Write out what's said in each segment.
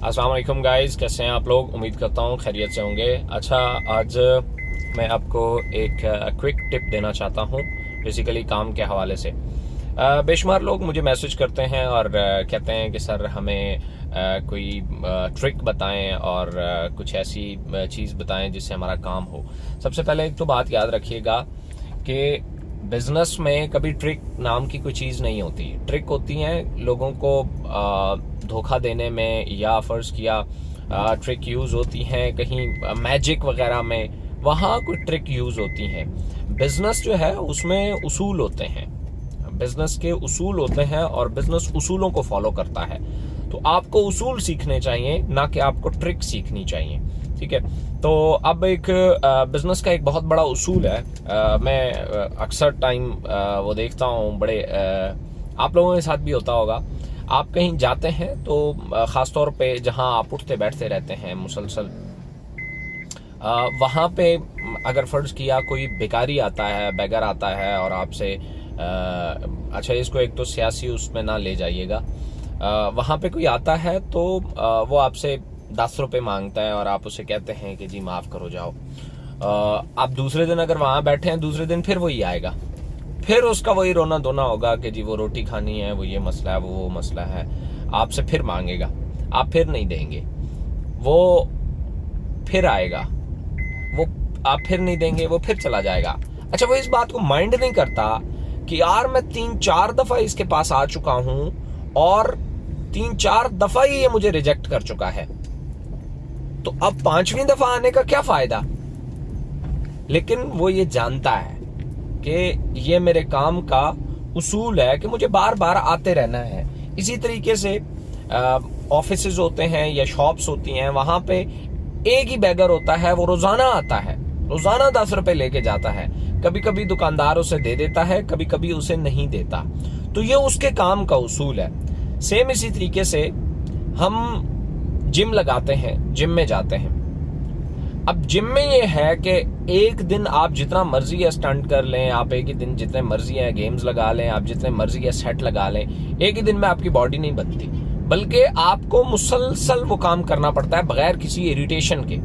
अस्सलाम वालेकुम गाइस, कैसे हैं आप लोग। उम्मीद करता हूँ खैरियत से होंगे। अच्छा, आज मैं आपको एक क्विक टिप देना चाहता हूँ बेसिकली काम के हवाले से। बेशुमार लोग मुझे मैसेज करते हैं और कहते हैं कि सर हमें कोई ट्रिक बताएं और कुछ ऐसी चीज़ बताएं जिससे हमारा काम हो। सबसे पहले एक तो बात याद रखिएगा कि बिजनेस में कभी ट्रिक नाम की कोई चीज़ नहीं होती। ट्रिक होती हैं लोगों को धोखा देने में, या फर्ज किया ट्रिक यूज़ होती हैं कहीं मैजिक वगैरह में, वहाँ कोई ट्रिक यूज़ होती हैं। बिजनेस जो है उसमें उसूल होते हैं, बिजनेस के उसूल होते हैं और बिजनेस उसूलों को फॉलो करता है। तो आपको उसूल सीखने चाहिए, ना कि आपको ट्रिक सीखनी चाहिए। ठीक है, तो अब एक बिजनेस का एक बहुत बड़ा उसूल है। मैं अक्सर टाइम वो देखता हूँ, बड़े आप लोगों के साथ भी होता होगा। आप कहीं जाते हैं तो ख़ास तौर पे जहाँ आप उठते बैठते रहते हैं मुसलसल, वहाँ पे अगर फ़र्ज़ किया कोई भिखारी आता है, बेगर आता है और आपसे अच्छा, इसको एक तो सियासी उसमें ना ले जाइएगा। वहाँ पे कोई आता है तो वो आपसे 10 रुपये मांगता है और आप उसे कहते हैं कि जी माफ़ करो जाओ। आप दूसरे दिन अगर वहाँ बैठे हैं, दूसरे दिन फिर वही आएगा, फिर उसका वही रोना धोना होगा कि जी वो रोटी खानी है, वो ये मसला है, वो मसला है। आपसे फिर मांगेगा, आप फिर नहीं देंगे, वो फिर आएगा, वो आप फिर नहीं देंगे, वो फिर चला जाएगा। अच्छा, वो इस बात को माइंड नहीं करता कि यार मैं 3-4 दफा इसके पास आ चुका हूं और 3-4 दफा ही ये मुझे रिजेक्ट कर चुका है, तो अब 5वीं दफा आने का क्या फायदा। लेकिन वो ये जानता है कि ये मेरे काम का उसूल है कि मुझे बार बार आते रहना है। इसी तरीके से ऑफिसेज होते हैं या शॉप्स होती हैं, वहां पे एक ही बेगर होता है, वो रोजाना आता है, रोजाना 10 रुपए लेके जाता है। कभी कभी दुकानदार उसे दे देता है, कभी कभी उसे नहीं देता। तो ये उसके काम का उसूल है। सेम इसी तरीके से हम जिम लगाते हैं, जिम में जाते हैं। अब जिम में ये है कि एक दिन आप जितना मर्जी है स्टंट कर लें, आप एक ही दिन जितने मर्जी है गेम्स लगा लें, आप जितने मर्जी है सेट लगा लें, एक ही दिन में आपकी बॉडी नहीं बनती, बल्कि आपको मुसलसल वो काम करना पड़ता है बगैर किसी इरिटेशन के,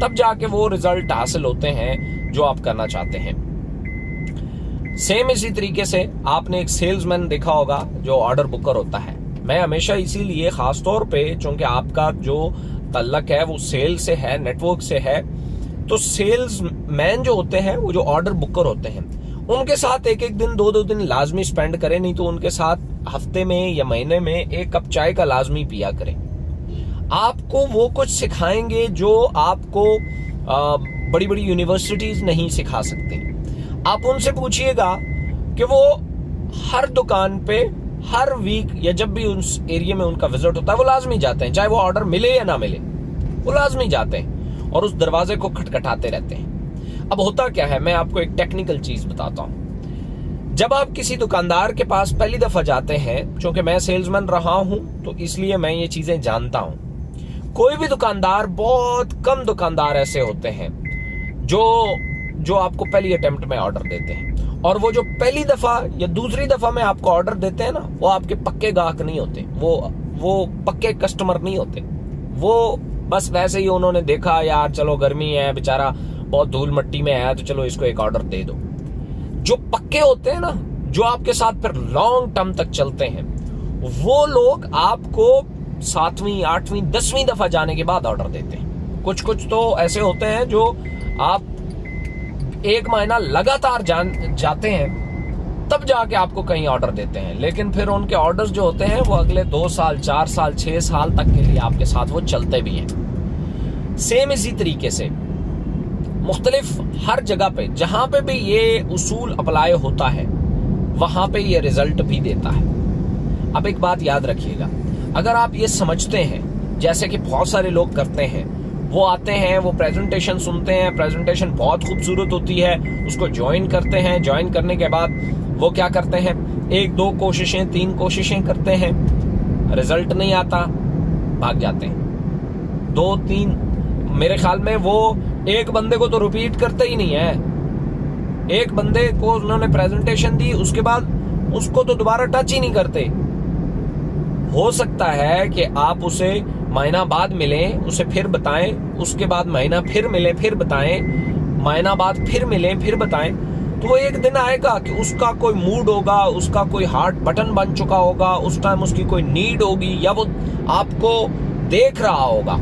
तब जाके वो रिजल्ट हासिल होते हैं जो आप करना चाहते हैं। सेम इसी तरीके से आपने एक सेल्समैन देखा होगा जो ऑर्डर बुकर होता है। मैं हमेशा इसीलिए खास तौर पे, चूंकि आपका जो तल्लक है वो सेल से है, नेटवर्क से है, तो सेल्स मैन जो होते हैं, वो जो ऑर्डर बुकर होते हैं, उनके साथ एक एक दिन 2-2 दिन लाजमी स्पेंड करें। नहीं तो उनके साथ हफ्ते में या महीने में एक कप चाय का लाजमी पिया करें। आपको वो कुछ सिखाएंगे जो आपको बड़ी बड़ी यूनिवर्सिटीज नहीं सिखा सकती। आप उनसे पूछिएगा कि वो हर दुकान पे हर वीक या जब भी उस एरिया में उनका विजिट होता है वो लाजमी जाते हैं, चाहे वो ऑर्डर मिले या ना मिले, वो लाजमी जाते हैं और उस दरवाजे को खटखटाते रहते हैं। अब होता क्या है, मैं आपको एक टेक्निकल चीज बताता हूं। जब आप किसी दुकानदार के पास पहली दफा जाते हैं, क्योंकि मैं सेल्समैन रहा हूं तो इसलिए मैं ये चीजें जानता हूं। कोई भी दुकानदार, बहुत कम दुकानदार ऐसे होते हैं जो आपको पहली अटेम्प्ट में ऑर्डर देते हैं, और वो जो पहली दफा या दूसरी दफा में आपको ऑर्डर देते हैं ना, वो आपके पक्के गाहक नहीं होते, वो पक्के कस्टमर नहीं होते। वो बस वैसे ही उन्होंने देखा यार चलो गर्मी है, बेचारा बहुत धूल मिट्टी में है, तो चलो इसको एक ऑर्डर दे दो। जो पक्के होते हैं ना, जो आपके साथ फिर लॉन्ग टर्म तक चलते हैं, वो लोग आपको 7वीं 8वीं 10वीं दफा जाने के बाद ऑर्डर देते हैं। कुछ तो ऐसे होते हैं जो आप 1 महीना लगातार जाते हैं तब जाके आपको कहीं ऑर्डर देते हैं, लेकिन फिर उनके ऑर्डर्स जो होते हैं वो अगले 2 साल 4 साल 6 साल तक के लिए आपके साथ वो चलते भी हैं। सेम इसी तरीके से मुख्तलिफ हर जगह पे जहां पे भी ये उसूल अप्लाई होता है, वहां पे ये रिजल्ट भी देता है। अब एक बात याद रखिएगा, अगर आप ये समझते हैं, जैसे कि बहुत सारे लोग करते हैं, वो आते हैं, वो प्रेजेंटेशन सुनते हैं, प्रेजेंटेशन बहुत खूबसूरत होती है, उसको ज्वाइन करते हैं, ज्वाइन करने के बाद वो क्या करते हैं, 1-2 कोशिशें 3 कोशिशें करते हैं, रिजल्ट नहीं आता, भाग जाते हैं। 2-3, मेरे ख्याल में वो एक बंदे को तो रिपीट करते ही नहीं है। एक बंदे को उन्होंने प्रेजेंटेशन दी, उसके बाद उसको तो दोबारा टच ही नहीं करते। हो सकता है कि आप उसे महीना बाद मिलें, उसे फिर बताएं, उसके बाद महीना फिर मिलें, फिर बताएं, महीना बाद फिर मिलें, फिर बताएं। तो वो एक दिन आएगा कि उसका कोई मूड होगा, उसका कोई हार्ट बटन बन चुका होगा, उस टाइम उसकी कोई नीड होगी, या वो आपको देख रहा होगा,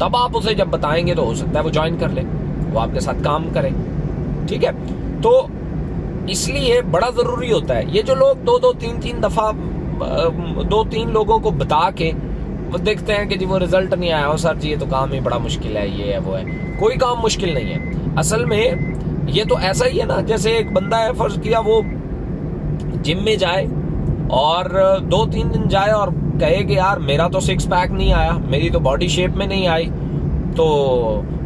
तब आप उसे जब बताएंगे तो हो सकता है वो ज्वाइन कर ले, वो आपके साथ काम करे। ठीक है, तो इसलिए बड़ा जरूरी होता है। ये जो लोग दो दो तीन तीन दफा 2-3 लोगों को बता के वो देखते हैं कि जी वो रिजल्ट नहीं आया, हो सर जी ये तो काम ही बड़ा मुश्किल है, ये है वो है। कोई काम मुश्किल नहीं है, असल में ये तो ऐसा ही है ना, जैसे एक बंदा है, फर्ज किया वो जिम में जाए और 2-3 दिन जाए और कहे कि यार मेरा तो 6 पैक नहीं आया, मेरी तो बॉडी शेप में नहीं आई, तो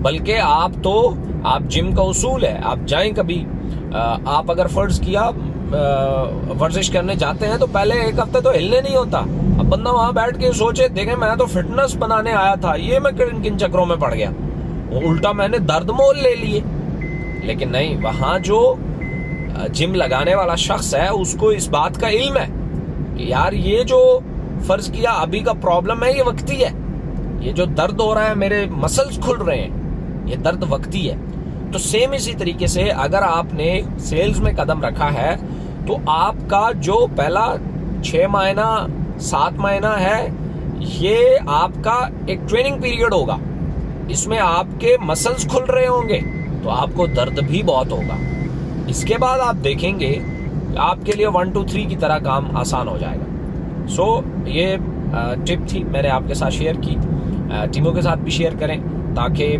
बल्कि आप जिम का उसूल है, आप जाएं कभी, आप अगर फर्ज किया वर्जिश करने जाते हैं तो पहले 1 हफ्ते तो हिलने नहीं होता। अब बंदा वहां बैठ के सोचे, देखे मैं तो फिटनेस बनाने आया था, ये मैं किन चक्रों में पड़ गया, उल्टा मैंने दर्द मोल ले लिए। लेकिन नहीं, वहां जो जिम लगाने वाला शख्स है उसको इस बात का इल्म है कि यार ये जो फर्ज किया अभी का प्रॉब्लम है, ये वक्ती है, ये जो दर्द हो रहा है, मेरे मसल्स खुल रहे हैं, ये दर्द वक्ती है। तो सेम इसी तरीके से अगर आपने सेल्स में कदम रखा है तो आपका जो पहला 6 महीना 7 महीना है, ये आपका एक ट्रेनिंग पीरियड होगा, इसमें आपके मसल्स खुल रहे होंगे तो आपको दर्द भी बहुत होगा। इसके बाद आप देखेंगे आपके लिए 1 2 3 की तरह काम आसान हो जाएगा। सो ये टिप थी, मैंने आपके साथ शेयर की, टीमों के साथ भी शेयर करें ताकि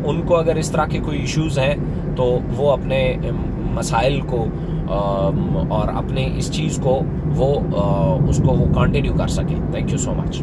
उनको अगर इस तरह के कोई इश्यूज हैं तो वो अपने मसाइल को और अपने इस चीज़ को वो उसको वो कंटिन्यू कर सकें। Thank you so much.